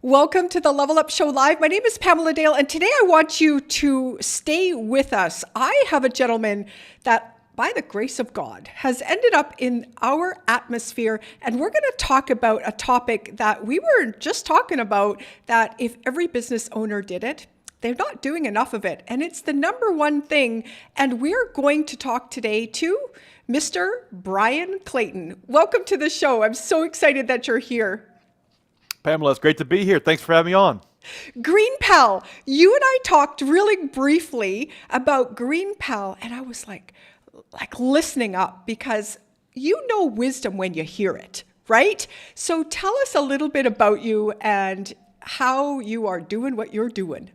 Welcome to the Level Up Show Live. My name is Pamela Dale, and today I want you to stay with us. I have a gentleman that, by the grace of God, has ended up in our atmosphere, and we're going to talk about a topic that we were just talking about, that if every business owner did it, they're not doing enough of it, and it's the number one thing. And we're going to talk today to Mr. Brian Clayton. Welcome to the show. I'm so excited that you're here. Pamela, it's great to be here. Thanks for having me on. GreenPal, you and I talked really briefly about GreenPal, and I was like listening up because you know wisdom when you hear it, right? So tell us a little bit about you and how you are doing what you're doing.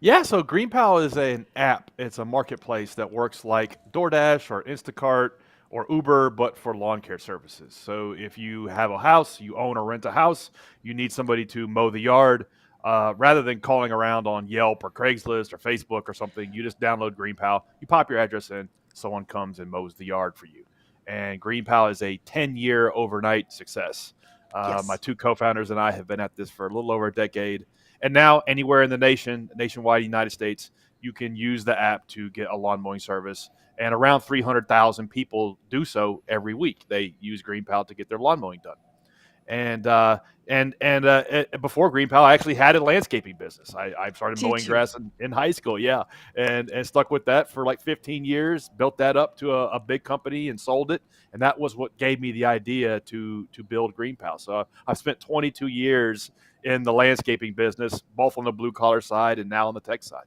Yeah, so GreenPal is an app. It's a marketplace that works like DoorDash or Instacart or Uber, but for lawn care services. So if you have a house, you own or rent a house, you need somebody to mow the yard, rather than calling around on Yelp or Craigslist or Facebook or something, you just download GreenPal, you pop your address in, someone comes and mows the yard for you. And GreenPal is a 10-year overnight success. My Yes. two co-founders and I have been at this for a little over a decade. And now anywhere in the nationwide United States, you can use the app to get a lawn mowing service. And around 300,000 people do so every week. They use GreenPal to get their lawn mowing done. And before GreenPal, I actually had a landscaping business. I started Did mowing you? grass in high school, yeah, and stuck with that for like 15 years. Built that up to a big company and sold it, and that was what gave me the idea to build GreenPal. So I've spent 22 years in the landscaping business, both on the blue collar side and now on the tech side.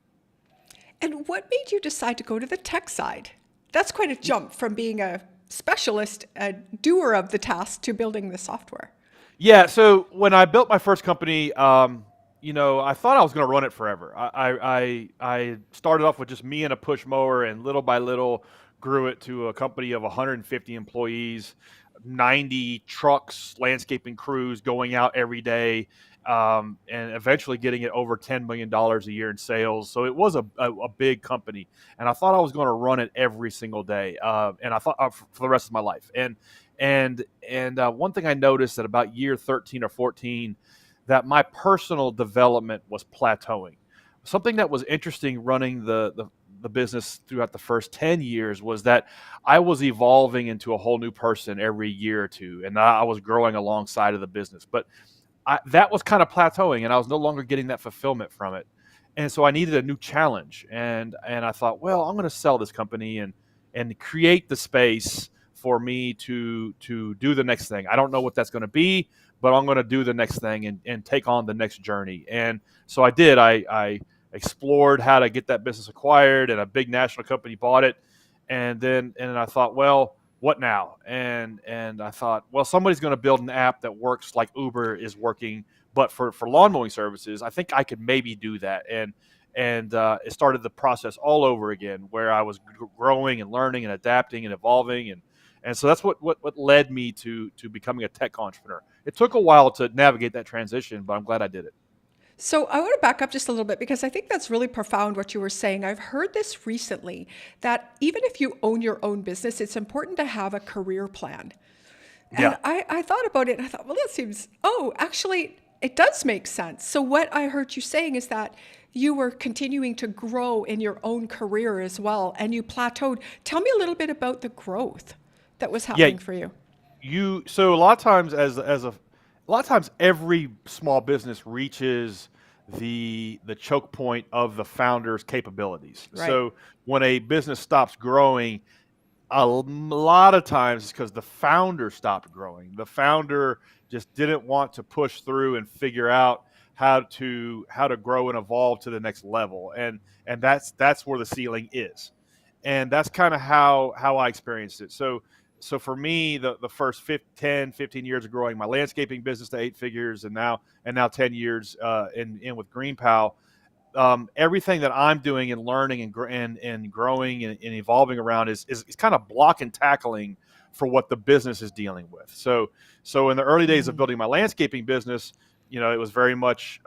And what made you decide to go to the tech side? That's quite a jump from being a specialist, a doer of the task, to building the software. Yeah, so when I built my first company, I thought I was going to run it forever. I started off with just me and a push mower, and little by little grew it to a company of 150 employees, 90 trucks, landscaping crews going out every day, and eventually getting it over $10 million a year in sales. So it was a big company, and I thought I was going to run it every single day, and I thought for the rest of my life. And one thing I noticed at about year 13 or 14, that my personal development was plateauing. Something that was interesting running the business throughout the first 10 years was that I was evolving into a whole new person every year or two, and I was growing alongside of the business. But that was kind of plateauing, and I was no longer getting that fulfillment from it. And so I needed a new challenge, and I thought, well, I'm going to sell this company and create the space for me to do the next thing. I don't know what that's going to be, but I'm going to do the next thing and take on the next journey. And so I did. I explored how to get that business acquired, and a big national company bought it. And then I thought, well, what now? And I thought, well, somebody's going to build an app that works like Uber is working, but for lawn mowing services. I think I could maybe do that. And it started the process all over again, where I was growing and learning and adapting and evolving, and so that's what led me to becoming a tech entrepreneur. It took a while to navigate that transition, but I'm glad I did it. So I want to back up just a little bit because I think that's really profound what you were saying. I've heard this recently that even if you own your own business, it's important to have a career plan. And Yeah. I thought about it and I thought, well, that seems, oh, actually, it does make sense. So what I heard you saying is that you were continuing to grow in your own career as well, and you plateaued. Tell me a little bit about the growth that was Yeah, happening for you. so a lot of times a lot of times every small business reaches the choke point of the founder's capabilities. Right. So when a business stops growing, a lot of times it's because the founder stopped growing. The founder just didn't want to push through and figure out how to grow and evolve to the next level. And that's where the ceiling is. And that's kind of how I experienced it. So for me, the first 15 years of growing my landscaping business to 8 figures, and now 10 years in with GreenPal, everything that I'm doing and learning and growing and evolving around is kind of block and tackling for what the business is dealing with. So in the early days of building my landscaping business, it was very much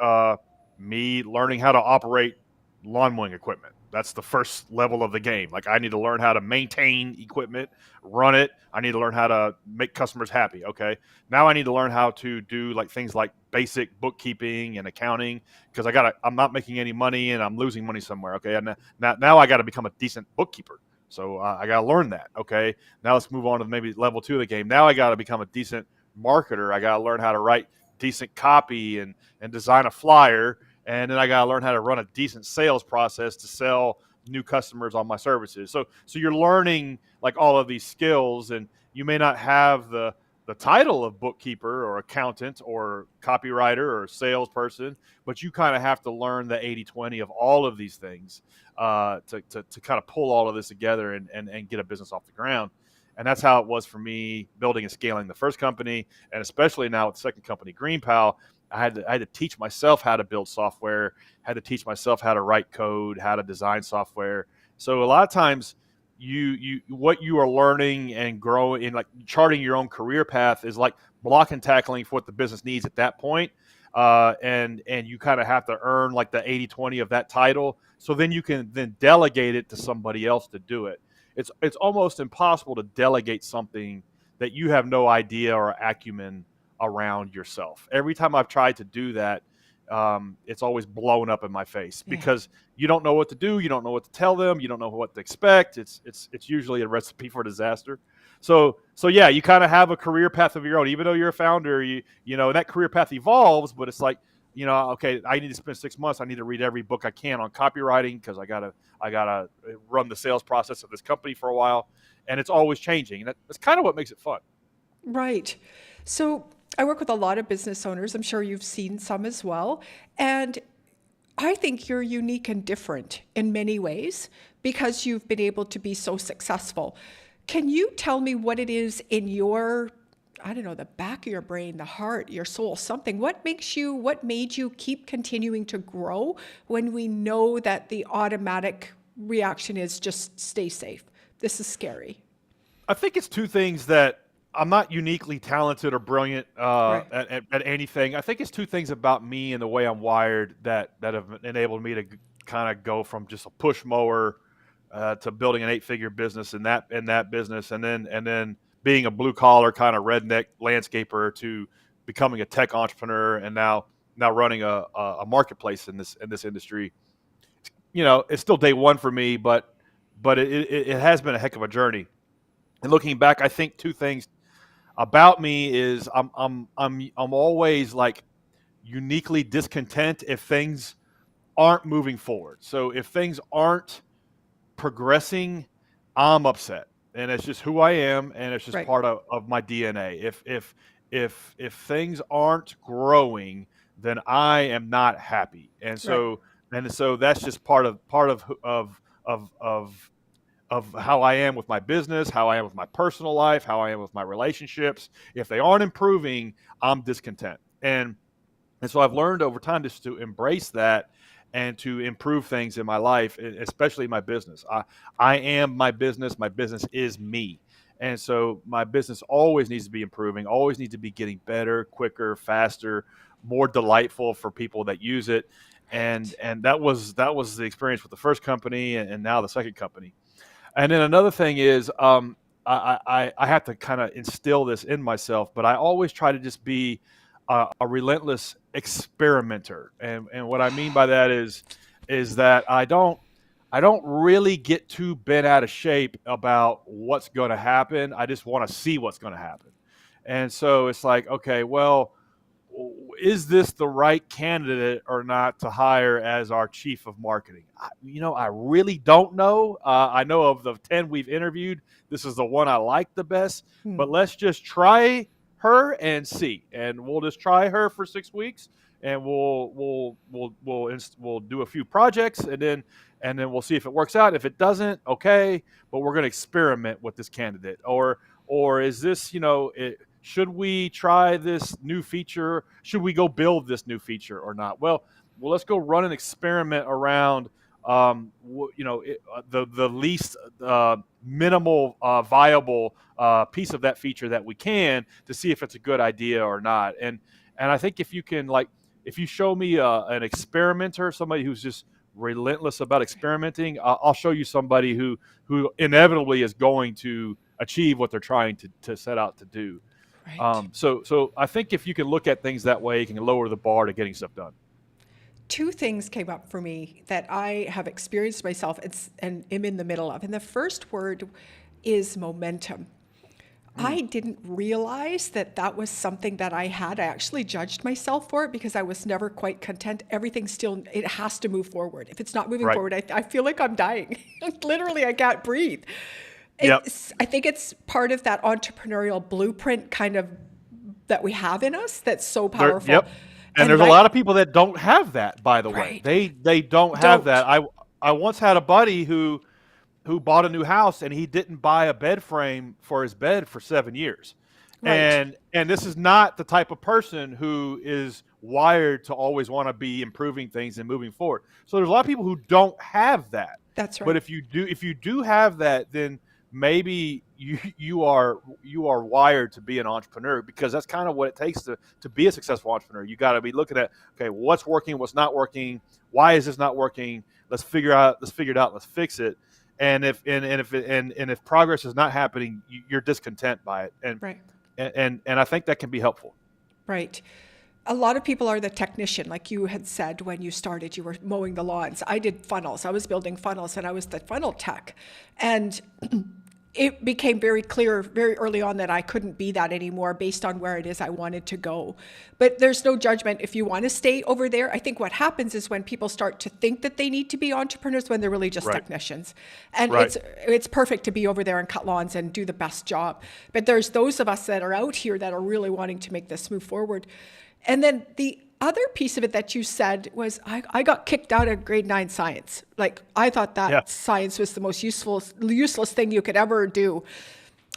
me learning how to operate lawn mowing equipment. That's the first level of the game. Like I need to learn how to maintain equipment, run it. I need to learn how to make customers happy. Okay. Now I need to learn how to do like things like basic bookkeeping and accounting because I'm not making any money and I'm losing money somewhere. Okay. And now I got to become a decent bookkeeper. So I got to learn that. Okay. Now let's move on to maybe level 2 of the game. Now I got to become a decent marketer. I got to learn how to write decent copy and design a flyer. And then I got to learn how to run a decent sales process to sell new customers on my services. So you're learning like all of these skills, and you may not have the title of bookkeeper or accountant or copywriter or salesperson, but you kind of have to learn the 80-20 of all of these things to kind of pull all of this together and get a business off the ground. And that's how it was for me building and scaling the first company, and especially now with the second company, GreenPal. I had to teach myself how to build software, had to teach myself how to write code, how to design software. So a lot of times what you are learning and growing in, like charting your own career path, is like block and tackling for what the business needs at that point. And you kind of have to earn like the 80-20 of that title. So then you can then delegate it to somebody else to do it. It's almost impossible to delegate something that you have no idea or acumen around yourself. Every time I've tried to do that, it's always blown up in my face because you don't know what to do. You don't know what to tell them. You don't know what to expect. It's usually a recipe for disaster. So yeah, you kind of have a career path of your own. Even though you're a founder, you know that career path evolves, but it's like, okay, I need to spend 6 months. I need to read every book I can on copywriting because I gotta run the sales process of this company for a while, and it's always changing. And that's kind of what makes it fun. Right. So I work with a lot of business owners. I'm sure you've seen some as well. And I think you're unique and different in many ways because you've been able to be so successful. Can you tell me what it is in your, I don't know, the back of your brain, the heart, your soul, something? What made you keep continuing to grow when we know that the automatic reaction is just stay safe? This is scary. I think it's two things that I'm not uniquely talented or brilliant Right. at anything. I think it's two things about me and the way I'm wired that have enabled me to kind of go from just a push mower to building an 8-figure business in that business, and then being a blue collar kind of redneck landscaper to becoming a tech entrepreneur, and now running a marketplace in this industry. It's still day one for me, but it has been a heck of a journey. And looking back, I think two things about me is I'm always like uniquely discontent if things aren't moving forward. So if things aren't progressing, I'm upset, and it's just who I am, and it's just Right. part of my DNA. If things aren't growing, then I am not happy, and Right. so that's just part of how I am with my business, how I am with my personal life, how I am with my relationships. If they aren't improving, I'm discontent. And so I've learned over time just to embrace that and to improve things in my life, especially my business. I am my business. My business is me. And so my business always needs to be improving, always needs to be getting better, quicker, faster, more delightful for people that use it. Right. And that was the experience with the first company and now the second company. And then another thing is, I have to kind of instill this in myself, but I always try to just be a relentless experimenter. And what I mean by that is that I don't really get too bent out of shape about what's going to happen. I just want to see what's going to happen. And so it's like, okay, well, is this the right candidate or not to hire as our chief of marketing? I really don't know. I know of the 10 we've interviewed, this is the one I like the best, Hmm. but let's just try her and see. And we'll just try her for 6 weeks, and we'll do a few projects, and then we'll see if it works out. If it doesn't, okay, but we're going to experiment with this candidate. Or is this, should we try this new feature? Should we go build this new feature or not? Well, let's go run an experiment around, the least minimal viable piece of that feature that we can to see if it's a good idea or not. And I think if you can, like, if you show me an experimenter, somebody who's just relentless about experimenting, I'll show you somebody who inevitably is going to achieve what they're trying to set out to do. Right. So I think if you can look at things that way, you can lower the bar to getting stuff done. Two things came up for me that I have experienced myself and am in the middle of. And the first word is momentum. I didn't realize that that was something that I had. I actually judged myself for it because I was never quite content. Everything still, it has to move forward. If it's not moving Right. forward, I feel like I'm dying. Literally, I can't breathe. Yep. I think it's part of that entrepreneurial blueprint kind of that we have in us that's so powerful. Yep. And there's a lot of people that don't have that, by the way. Right. They don't have Don't. that. I once had a buddy who bought a new house and he didn't buy a bed frame for his bed for 7 years. Right. And this is not the type of person who is wired to always want to be improving things and moving forward. So there's a lot of people who don't have that. That's right. But if you do have that, then maybe you are wired to be an entrepreneur, because that's kind of what it takes to be a successful entrepreneur. You got to be looking at, okay, what's working, what's not working, why is this not working? Let's figure it out, let's fix it. And if progress is not happening, you're discontent by it. Right. And I think that can be helpful. Right. A lot of people are the technician, like you had said when you started, you were mowing the lawns. I did funnels. I was building funnels and I was the funnel tech. And it became very clear very early on that I couldn't be that anymore based on where it is I wanted to go. But there's no judgment if you want to stay over there. I think what happens is when people start to think that they need to be entrepreneurs when they're really just Right. technicians. And Right. it's perfect to be over there and cut lawns and do the best job. But there's those of us that are out here that are really wanting to make this move forward. And then the other piece of it that you said was I got kicked out of grade 9 science. Like I thought that Yeah. science was the most useless thing you could ever do,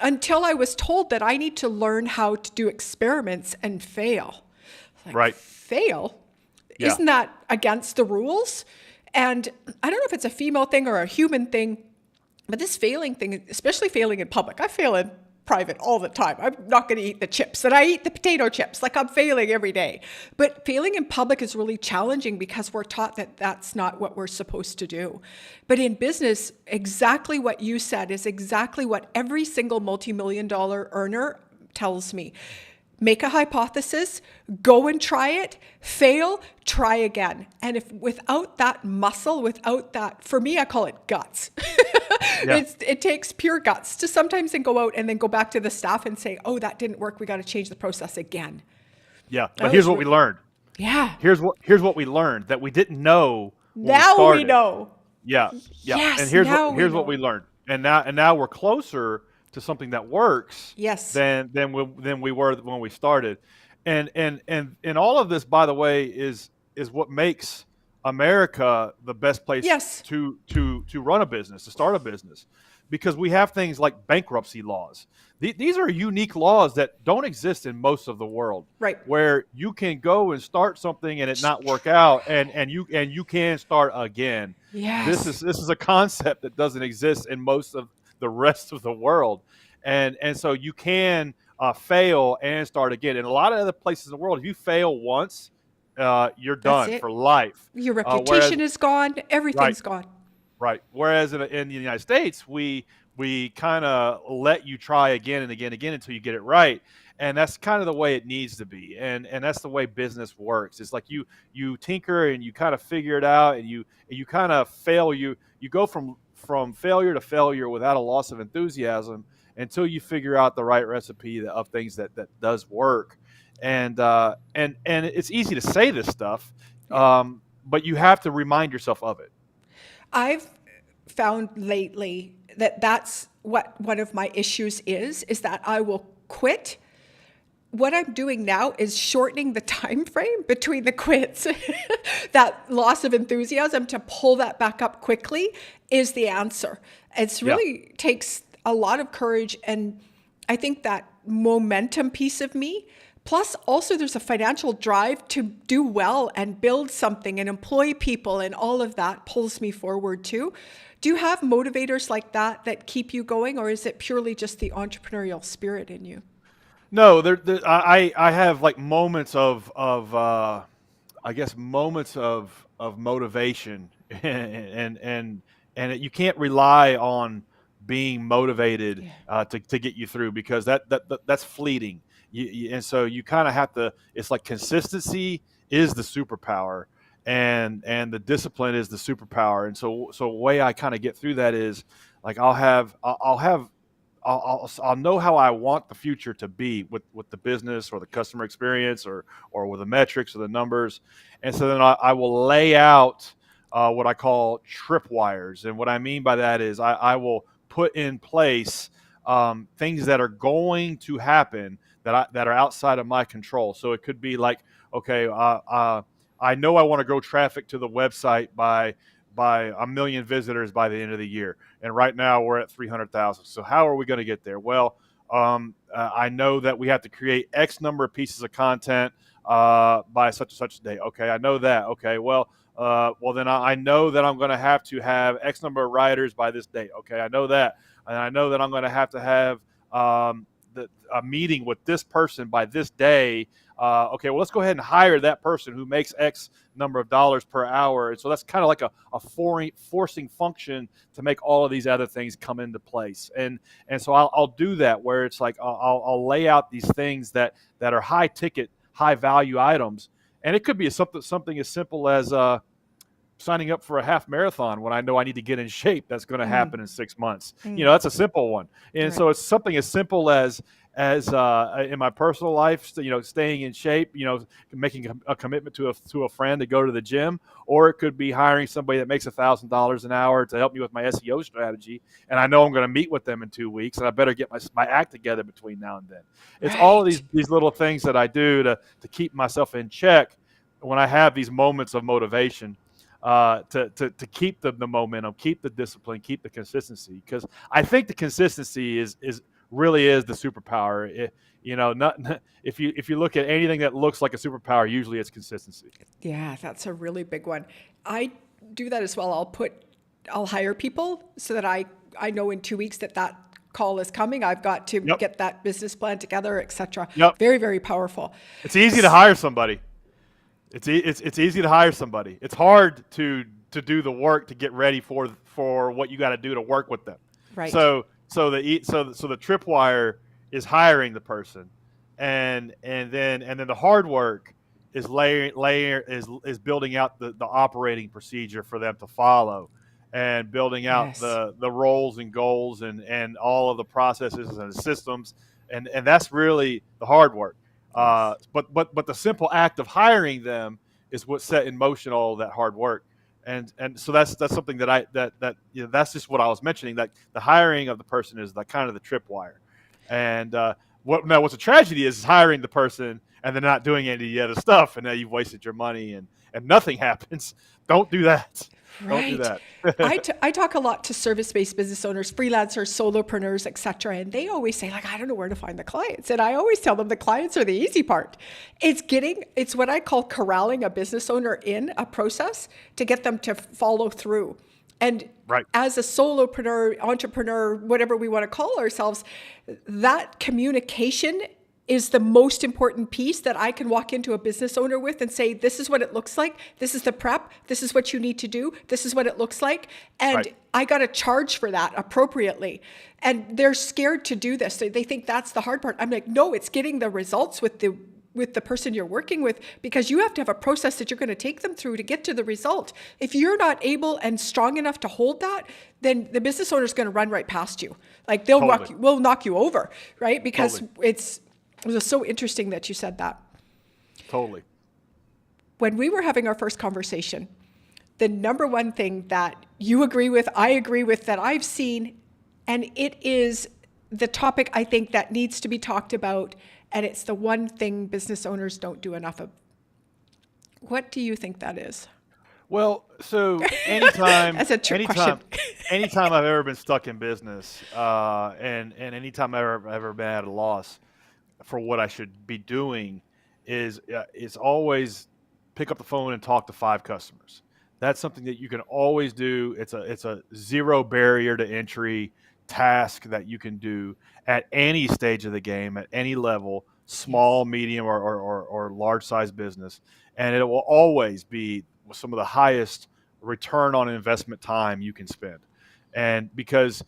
until I was told that I need to learn how to do experiments and fail. Like, Right. fail? Yeah. Isn't that against the rules? And I don't know if it's a female thing or a human thing, but this failing thing, especially failing in public, I fail in private all the time. I'm not going to eat the chips, and I eat the potato chips. Like I'm failing every day. But failing in public is really challenging because we're taught that that's not what we're supposed to do. But in business, exactly what you said is exactly what every single multi-million-dollar earner tells me. Make a hypothesis, go and try it, fail, try again. And if without that muscle, without that, for me, I call it guts. Yeah. It takes pure guts to sometimes then go out and then go back to the staff and say, oh, that didn't work. We got to change the process again. Yeah. That But here's was what we learned. Yeah. Here's what we learned that we didn't know when Now we started. know. Yeah. Yeah. Yes, And here's now what we here's know. what we learned. And now we're closer to something that works Yes. than we were when we started. And all of this, by the way, is what makes America the best place Yes. to run a business, to start a business, because we have things like bankruptcy laws. These are unique laws that don't exist in most of the world. Right. Where you can go and start something and it not work out, and you can start again. Yes. This is a concept that doesn't exist in most of the rest of the world, and so you can fail and start again. In a lot of other places in the world, if you fail once, you're done it. for life. Your reputation is gone. Everything's Right. gone. Right. Whereas in the United States, we kind of let you try again and again and again until you get it right. And that's kind of the way it needs to be. And that's the way business works. It's like you tinker and you kind of figure it out, and you kind of fail. You go from failure to failure without a loss of enthusiasm until you figure out the right recipe of things that does work. And it's easy to say this stuff, but you have to remind yourself of it. I've found lately that that's what one of my issues is that I will quit. What I'm doing now is shortening the time frame between the quits. That loss of enthusiasm, to pull that back up quickly is the answer. It's really takes a lot of courage, and I think that momentum piece of me. Plus, also, there's a financial drive to do well and build something and employ people, and all of that pulls me forward too. Do you have motivators like that keep you going, or is it purely just the entrepreneurial spirit in you? No, I have like moments of I guess moments of motivation and you can't rely on being motivated Yeah. to get you through, because that's fleeting. And so you kind of have to. It's like consistency is the superpower, and the discipline is the superpower. And so the way I kind of get through that is like I'll know how I want the future to be with the business or the customer experience or with the metrics or the numbers, and so then I will lay out what I call tripwires. And what I mean by that is I will put in place things that are going to happen that are outside of my control. So it could be like, okay, I know I want to grow traffic to the website by a million visitors by the end of the year, and right now we're at 300,000. So how are we going to get there? Well, I know that we have to create X number of pieces of content by such and such a day. Okay, I know that. Okay, well then I know that I'm going to have X number of writers by this date. Okay, I know that, and I know that I'm going to have a meeting with this person by this day. Okay, well, let's go ahead and hire that person who makes X number of dollars per hour. And so that's kind of like a forcing function to make all of these other things come into place. And so I'll do that where it's like I'll lay out these things that are high ticket, high value items. And it could be something as simple as signing up for a half marathon when I know I need to get in shape. That's going to happen in 6 months. That's a simple one. And so it's something as simple as in my personal life, staying in shape, making a commitment to a friend to go to the gym, or it could be hiring somebody that makes $1,000 an hour to help me with my SEO strategy. And I know I'm going to meet with them in 2 weeks, and I better get my act together between now and then. It's all of these little things that I do to keep myself in check when I have these moments of motivation. To keep the momentum, keep the discipline, keep the consistency, because I think the consistency is really is the superpower. If you look at anything that looks like a superpower, usually it's consistency. Yeah, that's a really big one. I do that as well. I'll hire people so that I know in 2 weeks that call is coming. I've got to Yep. get that business plan together, etc. Yep. Very, very powerful. It's easy to hire somebody. It's easy to hire somebody. It's hard to do the work to get ready for what you got to do to work with them. Right. So the tripwire is hiring the person, and then the hard work is is building out the operating procedure for them to follow, and building out Yes. the roles and goals and all of the processes and the systems, and that's really the hard work. But the simple act of hiring them is what set in motion all of that hard work. And so that's something that that's just what I was mentioning, that the hiring of the person is the kind of the tripwire. And what's a tragedy is hiring the person and then not doing any of the other stuff, and now you've wasted your money and nothing happens. Don't do that. Don't do that. I talk a lot to service-based business owners, freelancers, solopreneurs, etc. And they always say, like, I don't know where to find the clients. And I always tell them the clients are the easy part. It's what I call corralling a business owner in a process to get them to follow through. And Right. as a solopreneur, entrepreneur, whatever we want to call ourselves, that communication is the most important piece that I can walk into a business owner with and say, this is what it looks like. This is the prep. This is what you need to do. This is what it looks like. And Right. I got to charge for that appropriately. And they're scared to do this. They think that's the hard part. I'm like, no, it's getting the results with the person you're working with, because you have to have a process that you're going to take them through to get to the result. If you're not able and strong enough to hold that, then the business owner is going to run right past you. Like will knock you over, right? Because it was so interesting that you said that. Totally. When we were having our first conversation, the number one thing that you agree with, I agree with, that I've seen, and it is the topic I think that needs to be talked about, and it's the one thing business owners don't do enough of. What do you think that is? Well, so anytime, That's a trick question. anytime I've ever been stuck in business, and anytime I've ever been at a loss for what I should be doing, is it's always pick up the phone and talk to 5 customers. That's something that you can always do. It's a zero barrier to entry task that you can do at any stage of the game, at any level, small, medium, or large size business, and it will always be some of the highest return on investment time you can spend. And because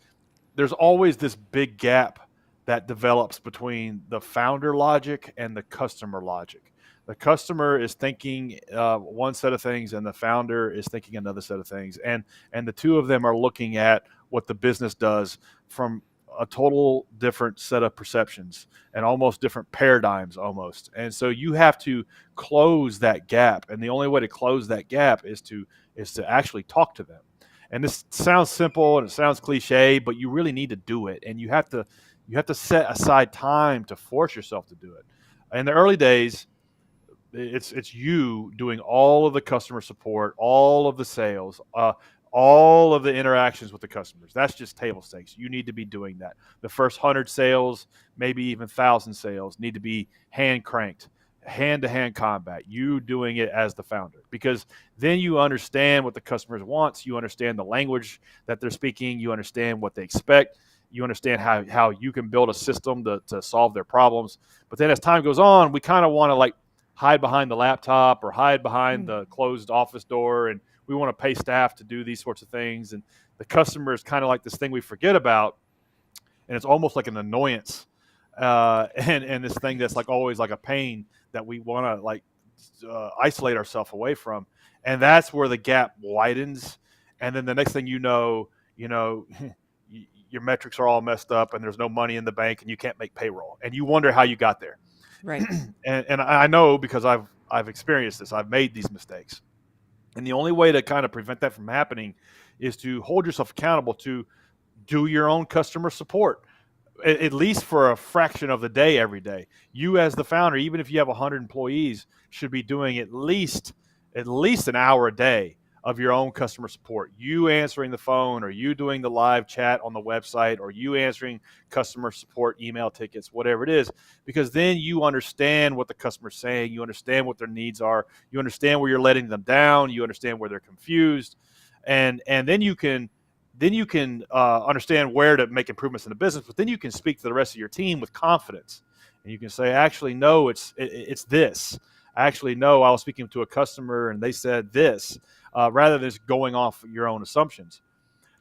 there's always this big gap that develops between the founder logic and the customer logic. The customer is thinking one set of things, and the founder is thinking another set of things, and the two of them are looking at what the business does from a total different set of perceptions and almost different paradigms almost. And so you have to close that gap, and the only way to close that gap is to actually talk to them. And this sounds simple and it sounds cliche, but you really need to do it, and you have to set aside time to force yourself to do it. In the early days, it's you doing all of the customer support, all of the sales, all of the interactions with the customers. That's just table stakes. You need to be doing that. The first 100 sales, maybe even 1,000 sales, need to be hand cranked, hand-to-hand combat. You doing it as the founder, because then you understand what the customers wants. You understand the language that they're speaking. You understand what they expect. You understand how you can build a system to solve their problems. But then as time goes on, we kind of want to like hide behind the laptop or hide behind the closed office door, and we want to pay staff to do these sorts of things. And the customer is kind of like this thing we forget about, and it's almost like an annoyance, and this thing that's like always like a pain that we want to like isolate ourselves away from. And that's where the gap widens. And then the next thing you know, your metrics are all messed up, and there's no money in the bank, and you can't make payroll, and you wonder how you got there. Right. And I know, because I've experienced this. I've made these mistakes. And the only way to kind of prevent that from happening is to hold yourself accountable to do your own customer support, at least for a fraction of the day every day. You as the founder, even if you have 100 employees, should be doing at least an hour a day of your own customer support. You answering the phone, or you doing the live chat on the website, or you answering customer support email tickets, whatever it is, because then you understand what the customer's saying. You understand what their needs are. You understand where you're letting them down. You understand where they're confused. And then you can understand where to make improvements in the business, but then you can speak to the rest of your team with confidence. And you can say, actually, no, it's this. Actually, no, I was speaking to a customer and they said this. Rather than just going off your own assumptions.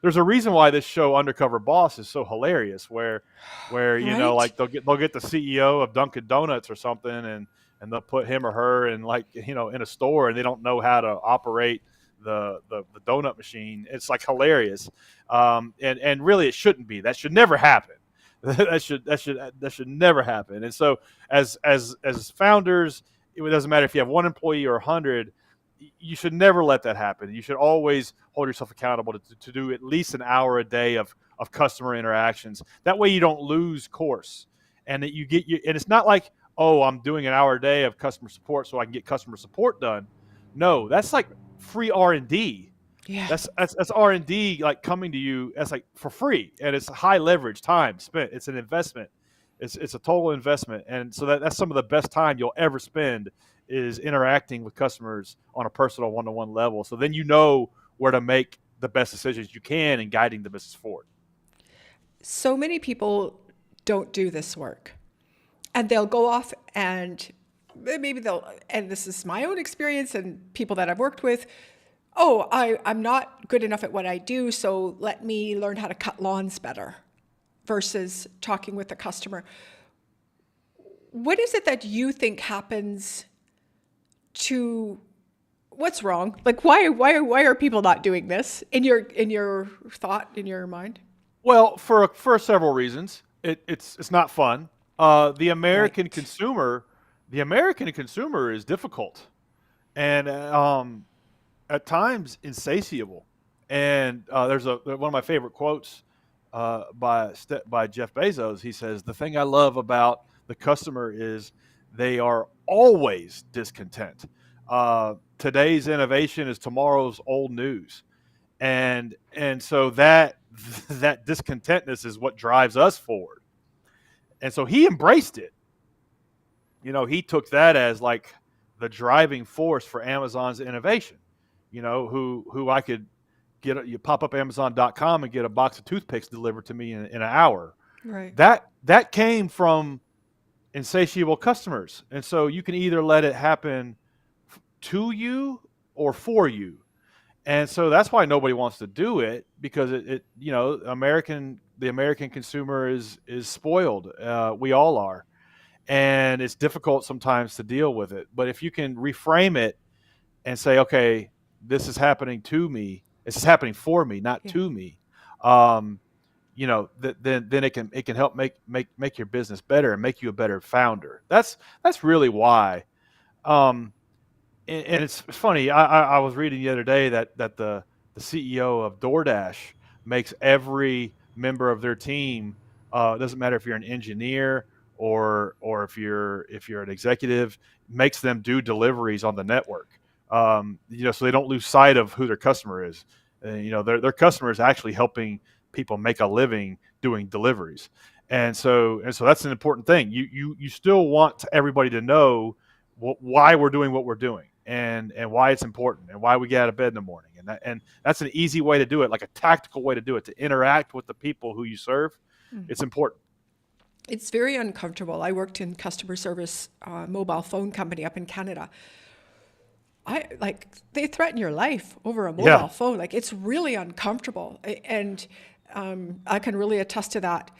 There's a reason why this show, Undercover Boss, is so hilarious. Where you know, like they'll get the CEO of Dunkin' Donuts or something, and they'll put him or her in, like, you know, in a store, and they don't know how to operate the donut machine. It's like hilarious, and really it shouldn't be. That should never happen. that should never happen. And so as founders, it doesn't matter if you have one employee or 100. You should never let that happen. You should always hold yourself accountable to do at least an hour a day of customer interactions. That way you don't lose course, and that and it's not like, oh, I'm doing an hour a day of customer support so I can get customer support done. No, that's like free R&D. Yeah. That's R&D, like coming to you as like for free, and it's high leverage time spent. It's an investment. It's a total investment, and so that's some of the best time you'll ever spend is interacting with customers on a personal one-to-one level. So then you know where to make the best decisions you can in guiding the business forward. So many people don't do this work, and they'll go off and and this is my own experience and people that I've worked with. Oh, I'm not good enough at what I do, so let me learn how to cut lawns better, versus talking with the customer. What is it that you think happens to what's wrong? Like, why are people not doing this in your thought, in your mind? Well, for several reasons. It's not fun. The American Right. consumer is difficult, and at times insatiable. And there's one of my favorite quotes by Jeff Bezos. He says, "The thing I love about the customer is they are always discontent. Today's innovation is tomorrow's old news," and so that discontentness is what drives us forward. And so he embraced it. You know, he took that as like the driving force for Amazon's innovation. You know, who I could you pop up Amazon.com and get a box of toothpicks delivered to me in an hour. Right. That came from insatiable customers. And so you can either let it happen to you or for you. And so that's why nobody wants to do it, because it you know, the American consumer is spoiled. We all are, and it's difficult sometimes to deal with it. But if you can reframe it and say, okay, this is happening to me. This is happening for me, not Yeah. to me. Um, then it can help make your business better and make you a better founder. That's really why. Um, and it's funny. I was reading the other day that the CEO of DoorDash makes every member of their team. It doesn't matter if you're an engineer or if you're an executive, makes them do deliveries on the network. So they don't lose sight of who their customer is. Their customer is actually helping people make a living doing deliveries, and so that's an important thing. You still want everybody to know why we're doing what we're doing, and why it's important, and why we get out of bed in the morning, and that's an easy way to do it, like a tactical way to do it, to interact with the people who you serve. It's important. It's very uncomfortable. I worked in customer service, mobile phone company up in Canada. They threaten your life over a mobile Yeah, phone. Like, it's really uncomfortable, and I can really attest to that.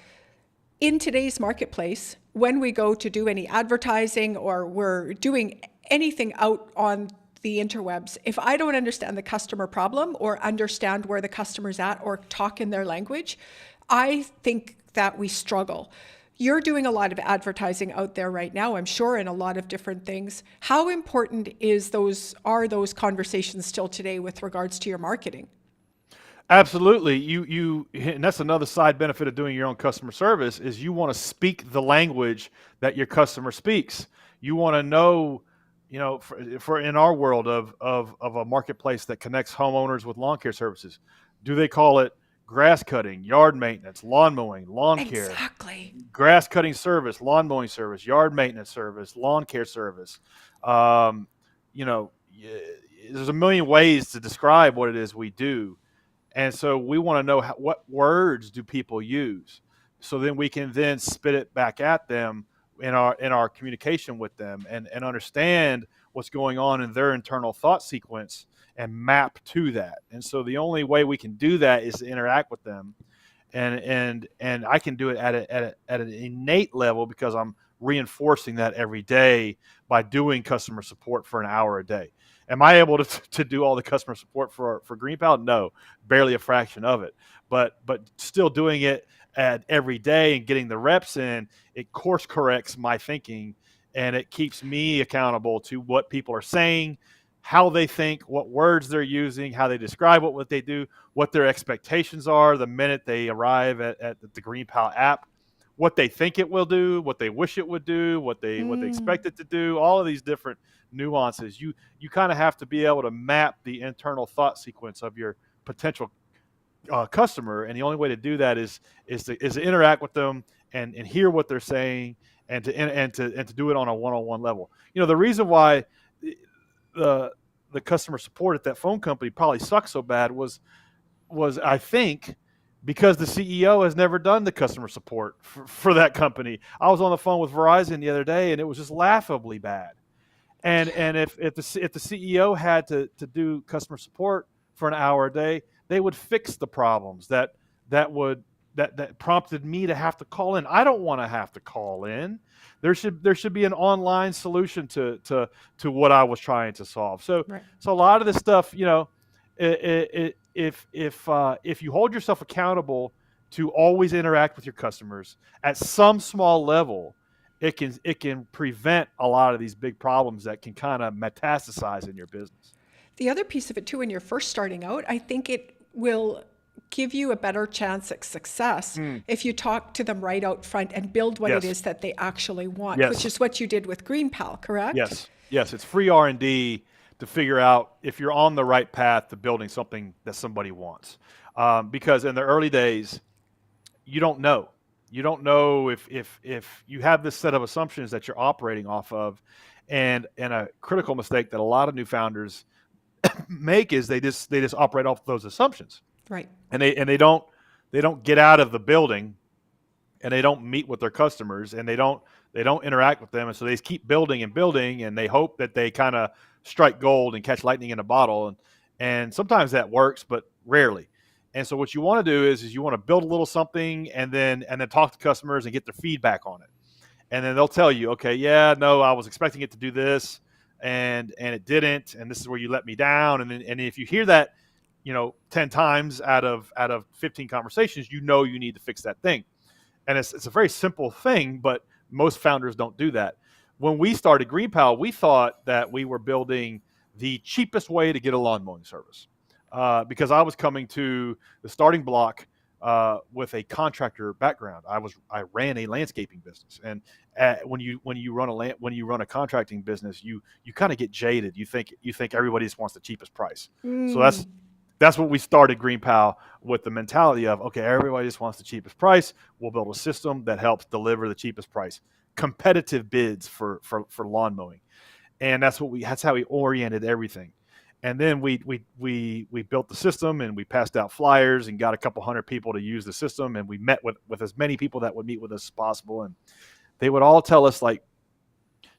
In today's marketplace, when we go to do any advertising or we're doing anything out on the interwebs, if I don't understand the customer problem or understand where the customer's at or talk in their language, I think that we struggle. You're doing a lot of advertising out there right now, I'm sure, in a lot of different things. How important are those conversations still today with regards to your marketing? absolutely. And that's another side benefit of doing your own customer service, is you want to speak the language that your customer speaks. You want to know, for in our world of a marketplace that connects homeowners with lawn care services, do they call it grass cutting, yard maintenance, lawn mowing, lawn care, Exactly. grass cutting service, lawn mowing service, yard maintenance service, lawn care service? Um, there's a million ways to describe what it is we do, and so we want to know what words do people use, so then we can then spit it back at them in our communication with them, and understand what's going on in their internal thought sequence and map to that. And so the only way we can do that is to interact with them, and I can do it at an innate level, because I'm reinforcing that every day by doing customer support for an hour a day. Am I able to do all the customer support for GreenPal? No, barely a fraction of it. But still doing it at every day and getting the reps in, it course corrects my thinking, and it keeps me accountable to what people are saying, how they think, what words they're using, how they describe what they do, what their expectations are the minute they arrive at the GreenPal app, what they think it will do, what they wish it would do, what they expect it to do, all of these different nuances. You kind of have to be able to map the internal thought sequence of your potential customer, and the only way to do that is to interact with them, and hear what they're saying, and to do it on a one-on-one level. The reason why the the customer support at that phone company probably sucked so bad was I think because the CEO has never done the customer support for that company. I was on the phone with Verizon the other day, and it was just laughably bad. And if the CEO had to do customer support for an hour a day, they would fix the problems that prompted me to have to call in. I don't want to have to call in. There should be an online solution to what I was trying to solve. So Right. so a lot of this stuff, if you hold yourself accountable to always interact with your customers at some small level, it can prevent a lot of these big problems that can kind of metastasize in your business. The other piece of it too, when you're first starting out, I think it will give you a better chance at success Mm. if you talk to them right out front and build what it Yes. is that they actually want, which Yes. is what you did with GreenPal, correct? Yes. Yes. It's free R&D to figure out if you're on the right path to building something that somebody wants. Because in the early days, you don't know. You don't know if you have this set of assumptions that you're operating off of, and a critical mistake that a lot of new founders make is they just operate off those assumptions, Right. and they don't get out of the building, and they don't meet with their customers, and they don't interact with them, and so they just keep building and building, and they hope that they kind of strike gold and catch lightning in a bottle, And sometimes that works, but rarely. And so what you want to do is you want to build a little something and then talk to customers and get their feedback on it. And then they'll tell you, okay, yeah, no, I was expecting it to do this, and it didn't, and this is where you let me down. And if you hear that, 10 times out of 15 conversations, you need to fix that thing. And it's a very simple thing, but most founders don't do that. When we started GreenPal, we thought that we were building the cheapest way to get a lawn mowing service, because I was coming to the starting block with a contractor background. I ran a landscaping business, and when you run a contracting business, you kind of get jaded. You think everybody just wants the cheapest price. So that's what we started GreenPal with, the mentality of, okay, everybody just wants the cheapest price. We'll build a system that helps deliver the cheapest price, competitive bids for lawn mowing, and that's how we oriented everything. And then we built the system, and we passed out flyers and got a couple hundred people to use the system, and we met with as many people that would meet with us as possible, and they would all tell us, like,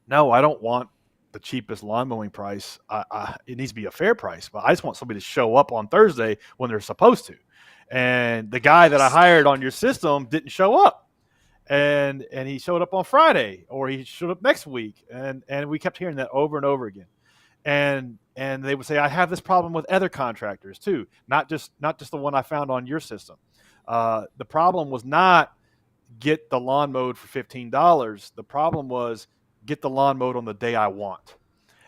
no, I don't want the cheapest lawn mowing price. It needs to be a fair price, but I just want somebody to show up on Thursday when they're supposed to. And the guy that I hired on your system didn't show up, and he showed up on Friday, or he showed up next week, and we kept hearing that over and over again. And they would say, I have this problem with other contractors too, not just the one I found on your system. The problem was not get the lawn mowed for $15. The problem was get the lawn mowed on the day I want,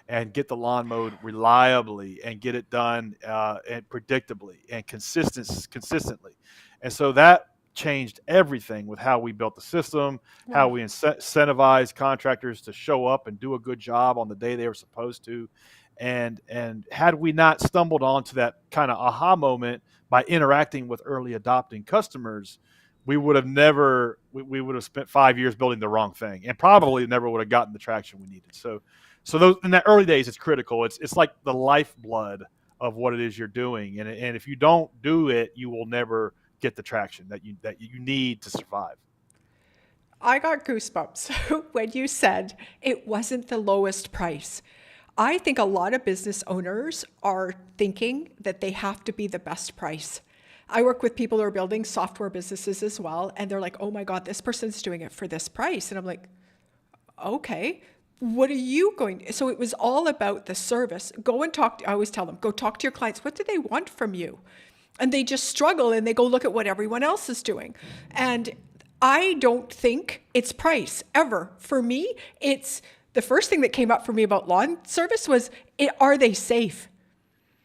and get the lawn mowed reliably, and get it done and predictably and consistently. And so that changed everything with how we built the system, how we incentivized contractors to show up and do a good job on the day they were supposed to. And had we not stumbled onto that kind of aha moment by interacting with early adopting customers, we would have spent 5 years building the wrong thing, and probably never would have gotten the traction we needed. So those, in the early days, it's critical. It's like the lifeblood of what it is you're doing. And if you don't do it, you will never get the traction that you need to survive. I got goosebumps when you said it wasn't the lowest price. I think a lot of business owners are thinking that they have to be the best price. I work with people who are building software businesses as well, and they're like, oh my God, this person's doing it for this price. And I'm like, okay, what are you going to? So it was all about the service. Go and talk. I always tell them, go talk to your clients. What do they want from you? And they just struggle, and they go look at what everyone else is doing. And I don't think it's price ever. For me, it's the first thing that came up for me about lawn service was, are they safe?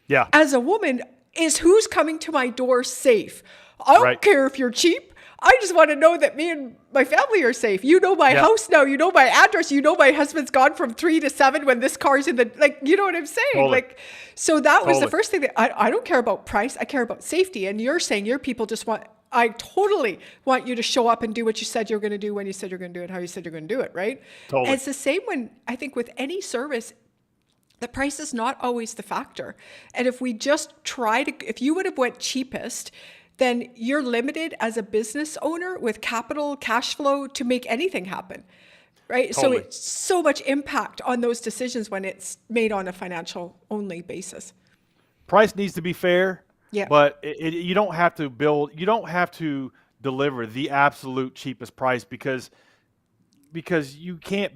Yeah. As a woman, is who's coming to my door safe? I don't care if you're cheap. I just want to know that me and my family are safe. You know my house now. You know my address. You know my husband's gone from 3 to 7 when this car's in the, like, you know what I'm saying? Totally. So that was the first thing that I don't care about price. I care about safety. And you're saying your people just I totally want you to show up and do what you said you're going to do, when you said you're going to do it, how you said you're going to do it, right? Totally. And it's the same when, I think, with any service, the price is not always the factor. And if we just if you would have went cheapest, then you're limited as a business owner with capital, cash flow to make anything happen, right? Totally. So it's so much impact on those decisions when it's made on a financial only basis. Price needs to be fair. Yeah. But you don't have to deliver the absolute cheapest price, because you can't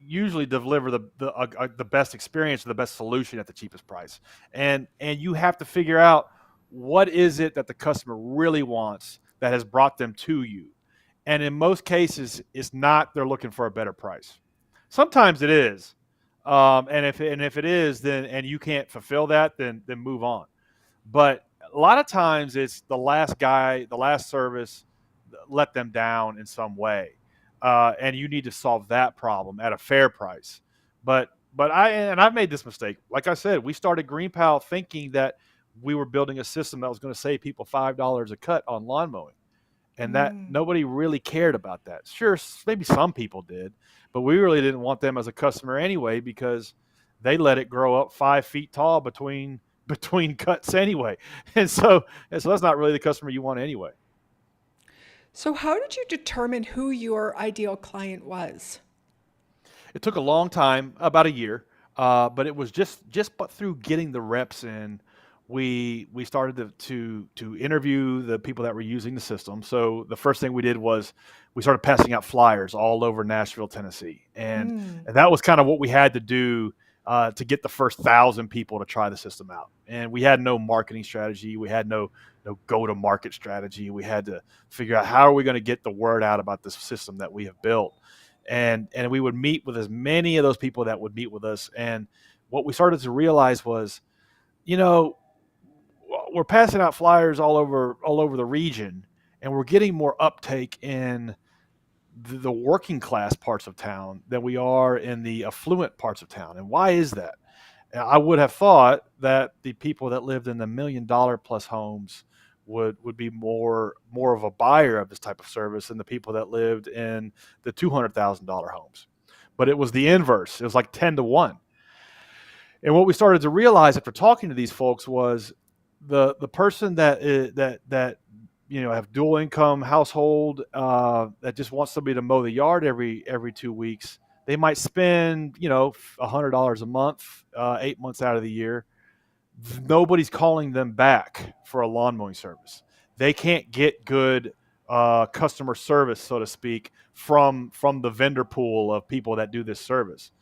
usually deliver the best experience or the best solution at the cheapest price. And you have to figure out, what is it that the customer really wants that has brought them to you. And in most cases, it's not they're looking for a better price. Sometimes it is. And if it is, then, and you can't fulfill that, then move on. But a lot of times it's the last service let them down in some way. And you need to solve that problem at a fair price. But I've made this mistake. Like I said, we started GreenPal thinking that we were building a system that was going to save people $5 a cut on lawn mowing. And that nobody really cared about that. Sure, maybe some people did, but we really didn't want them as a customer anyway, because they let it grow up 5 feet tall between cuts anyway. And so that's not really the customer you want anyway. So how did you determine who your ideal client was? It took a long time, about a year, but it was just through getting the reps in we started to interview the people that were using the system. So the first thing we did was we started passing out flyers all over Nashville, Tennessee, and that was kind of what we had to do to get the first 1,000 people to try the system out. And we had no marketing strategy, we had no go-to-market strategy. We had to figure out how are we going to get the word out about this system that we have built, and we would meet with as many of those people that would meet with us. And what we started to realize was, you know, we're passing out flyers all over the region, and we're getting more uptake in the working class parts of town than we are in the affluent parts of town. And why is that? I would have thought that the people that lived in the $1 million plus homes would be more of a buyer of this type of service than the people that lived in the $200,000 homes. But it was the inverse. It was like 10 to 1. And what we started to realize after talking to these folks was the person that have dual income household that just wants somebody to mow the yard every 2 weeks. They might spend $100 a month, 8 months out of the year. Nobody's calling them back for a lawn mowing service. They can't get good customer service, so to speak, from the vendor pool of people that do this service.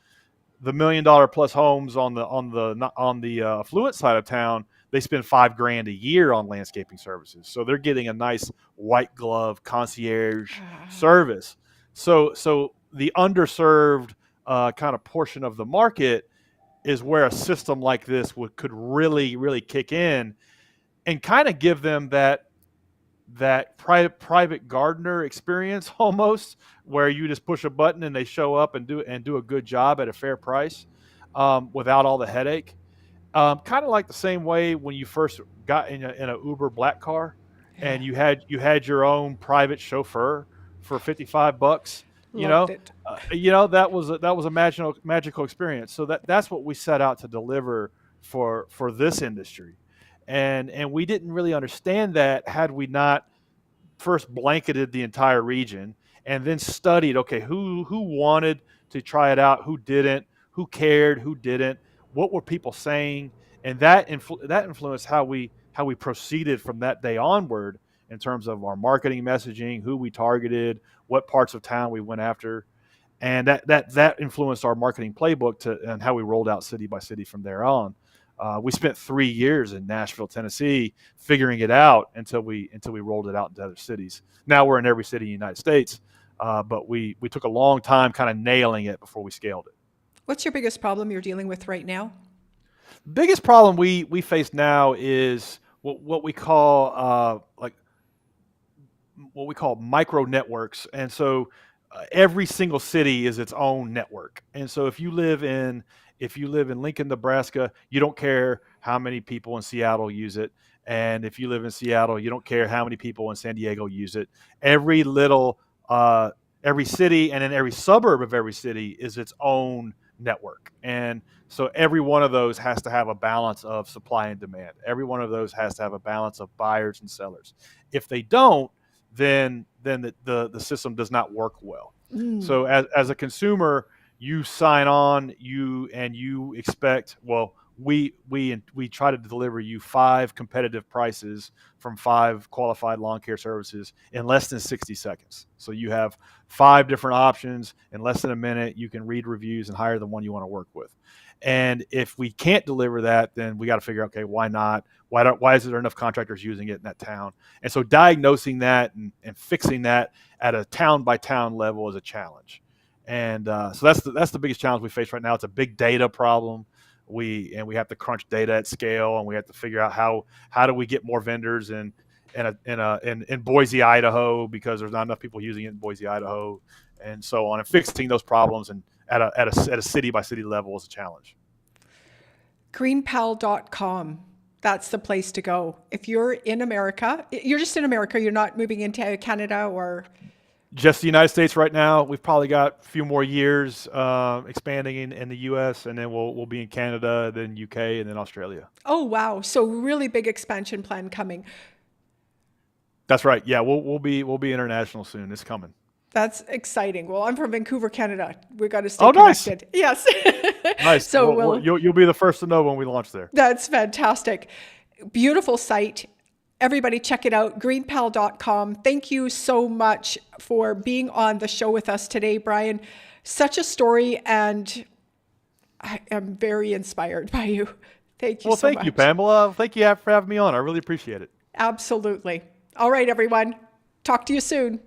The $1 million plus homes on the affluent side of town, they spend $5,000 a year on landscaping services. So they're getting a nice white glove concierge service. So the underserved kind of portion of the market is where a system like this could really, really kick in and kind of give them that private gardener experience almost, where you just push a button and they show up and do a good job at a fair price without all the headache. Kind of like the same way when you first got in a Uber black car, and you had your own private chauffeur for $55. That was a magical experience. So that's what we set out to deliver for this industry, and we didn't really understand that had we not first blanketed the entire region and then studied, okay, who wanted to try it out, who didn't, who cared, who didn't, what were people saying, and that influenced how we proceeded from that day onward in terms of our marketing messaging, who we targeted, what parts of town we went after, and that influenced our marketing playbook and how we rolled out city by city from there on. We spent 3 years in Nashville, Tennessee, figuring it out until we rolled it out into other cities. Now we're in every city in the United States, but we took a long time kind of nailing it before we scaled it. What's your biggest problem you're dealing with right now? Biggest problem we face now is what we call micro networks, and so every single city is its own network. And so if you live in Lincoln, Nebraska, you don't care how many people in Seattle use it, and if you live in Seattle, you don't care how many people in San Diego use it. Every city and in every suburb of every city is its own network. And so every one of those has to have a balance of supply and demand. Every one of those has to have a balance of buyers and sellers. If they don't, then the system does not work well. So as a consumer, you sign on, you expect, well, we try to deliver you 5 competitive prices from 5 qualified lawn care services in less than 60 seconds. So you have 5 different options in less than a minute. You can read reviews and hire the one you want to work with. And if we can't deliver that, then we got to figure out, okay, why not? Why is there enough contractors using it in that town? And so diagnosing that and fixing that at a town by town level is a challenge. And so that's the biggest challenge we face right now. It's a big data problem. We have to crunch data at scale, and we have to figure out how do we get more vendors in Boise, Idaho, because there's not enough people using it in Boise, Idaho, and so on. And fixing those problems and at a city by city level is a challenge. Greenpal.com. That's the place to go. If you're in America, you're just in America, you're not moving into Canada or... Just the United States right now. We've probably got a few more years expanding in the U.S., and then we'll be in Canada, then U.K., and then Australia. Oh, wow. So really big expansion plan coming. That's right. Yeah, we'll be international soon. It's coming. That's exciting. Well, I'm from Vancouver, Canada. We got to stay connected. Nice. Yes. So you'll be the first to know when we launch there. That's fantastic. Beautiful site. Everybody check it out, greenpal.com. Thank you so much for being on the show with us today, Brian. Such a story, and I am very inspired by you. Thank you Well, so much. thank you, Pamela. Thank you for having me on. I really appreciate it. Absolutely. All right, everyone. Talk to you soon.